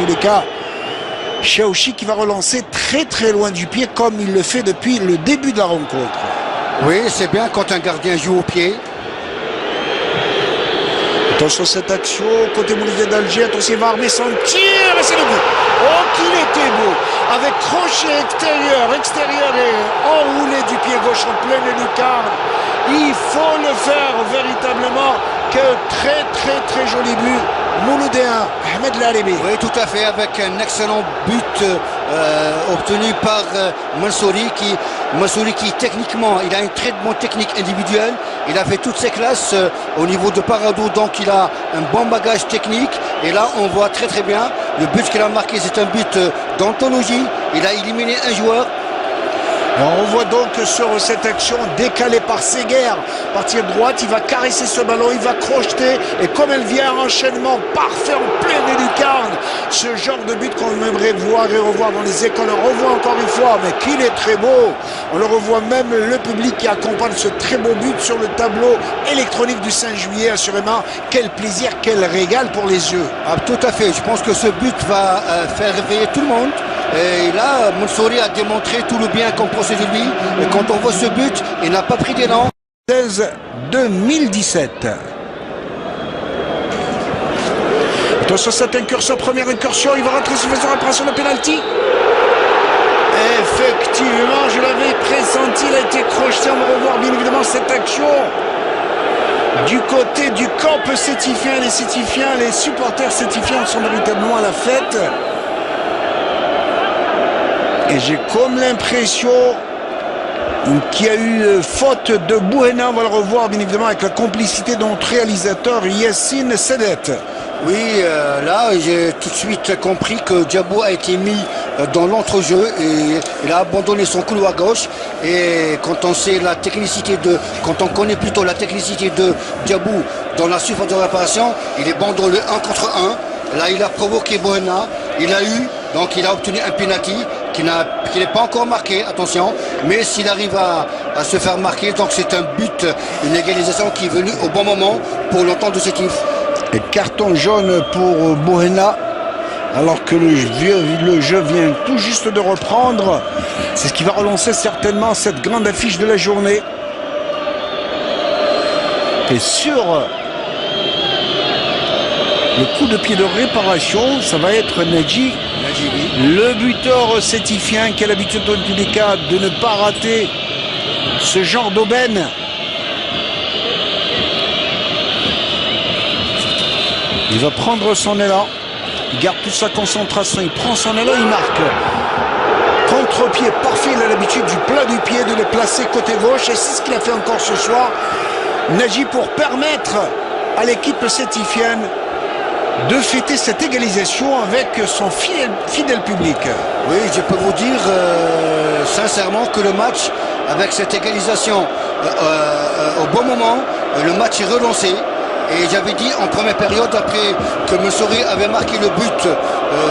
tous les cas, Chaouchi qui va relancer très très loin du pied comme il le fait depuis le début de la rencontre. Oui, c'est bien quand un gardien joue au pied. Attention cette action, côté Mouloudia d'Alger, attention il va armer son tir et c'est le but. Oh qu'il était beau, avec crochet extérieur et enroulé du pied gauche en pleine lucarne. Il faut le faire véritablement, que très joli but. Mouloudéen, Ahmed Lalibi. Oui, tout à fait, avec un excellent but obtenu par Mansouri qui techniquement, il a une très bonne technique individuelle. Il a fait toutes ses classes au niveau de Parado, donc il a un bon bagage technique. Et là, on voit très bien, le but qu'il a marqué, c'est un but d'anthologie. Il a éliminé un joueur. On voit donc sur cette action décalée par Seguer, partir droite, il va caresser ce ballon, il va crocheter et comme elle vient, enchaînement parfait en pleine lucarne. Ce genre de but qu'on aimerait voir et revoir dans les écoles, on revoit encore une fois, mais qu'il est très beau. On le revoit même le public qui accompagne ce très beau but sur le tableau électronique du 5 juillet, assurément. Quel plaisir, quel régal pour les yeux. Ah, tout à fait, je pense que ce but va faire réveiller tout le monde. Et là, Mansouri a démontré tout le bien qu'on pensait de lui. Et quand on voit ce but, il n'a pas pris d'élan. 2017. Attention, cette incursion, première incursion, il va rentrer sur la réparation de pénalty. Effectivement, je l'avais pressenti, il a été crocheté. On va revoir bien évidemment cette action du côté du camp sétifien. Les sétifiens, les supporters sétifiens sont véritablement à la fête. Et j'ai comme l'impression qu'il y a eu faute de Bouhena. On va le revoir bien évidemment avec la complicité de notre réalisateur Yassine Sedet. Oui, là j'ai tout de suite compris que Diabou a été mis dans l'entrejeu et il a abandonné son couloir gauche. Et quand on sait la technicité quand on connaît plutôt la technicité de Diabou dans la surface de réparation, il est bon dans le 1 contre 1. Là il a provoqué Bouhena, il a eu, donc il a obtenu un penalty qui n'est pas encore marqué, attention, mais s'il arrive à se faire marquer, donc c'est un but, une égalisation qui est venue au bon moment pour l'entente de Sétif. Et carton jaune pour Bouhena, alors que le jeu vient tout juste de reprendre. C'est ce qui va relancer certainement cette grande affiche de la journée. Et sur le coup de pied de réparation, ça va être Nadji, le buteur sétifien qui a l'habitude dans tous les cas de ne pas rater ce genre d'aubaine. Il va prendre son élan, il garde toute sa concentration, il prend son élan, il marque. Contre-pied parfait, il a l'habitude du plat du pied de le placer côté gauche et c'est ce qu'il a fait encore ce soir. Nadji pour permettre à l'équipe sétifienne de fêter cette égalisation avec son fidèle public. Oui, je peux vous dire sincèrement que le match, avec cette égalisation au bon moment, le match est relancé. Et j'avais dit en première période, après que Mansouri avait marqué le but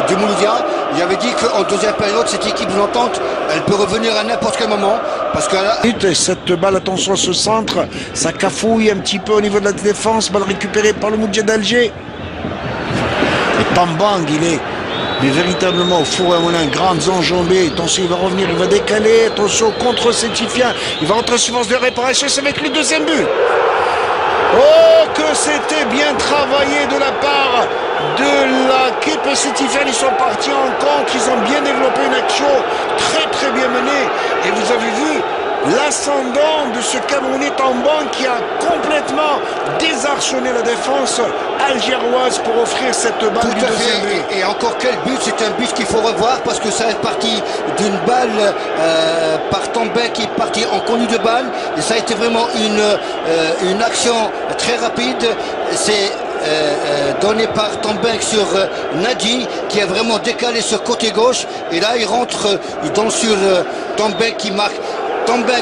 du Mouloudia, j'avais dit qu'en deuxième période, cette équipe de l'entente, elle peut revenir à n'importe quel moment. Parce que là... Cette balle, attention à ce centre, ça cafouille un petit peu au niveau de la défense, balle récupérée par le Mouloudia d'Alger. Et Pambang, il est mais véritablement au four à moulin, grandes enjambées. Attention, il va revenir, il va décaler. Attention, contre Sétifien, il va rentrer sur force de réparation, c'est avec le deuxième but. Oh, que c'était bien travaillé de la part de l'équipe sétifienne. Ils sont partis en contre, ils ont bien développé une action très bien menée. Et vous avez vu l'ascendant de ce Camerounais Tambang qui a complètement désarçonné la défense algéroise pour offrir cette balle du deuxième but. Et encore quel but, c'est un but qu'il faut revoir parce que ça est parti d'une balle par Tambang qui est parti en conduit de balle et ça a été vraiment une action très rapide. C'est donné par Tambang sur Nadji qui a vraiment décalé sur côté gauche et là il rentre sur Tambang qui marque. Tambang,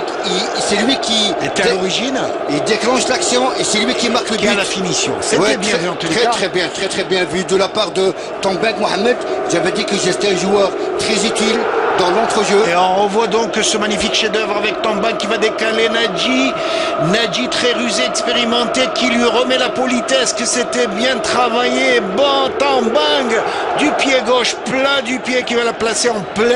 c'est lui qui était à l'origine. Il déclenche l'action et c'est lui qui marque le but. À la finition. C'était bien vu en tout cas. Très bien vu de la part de Tambang Mohamed. J'avais dit que c'était un joueur très utile dans l'entrejeu. Et on revoit donc ce magnifique chef-d'œuvre avec Tambang qui va décaler Nadji. Nadji très rusé, expérimenté, qui lui remet la politesse, que c'était bien travaillé. Bon, Tambang du pied gauche, plat du pied qui va la placer en plein.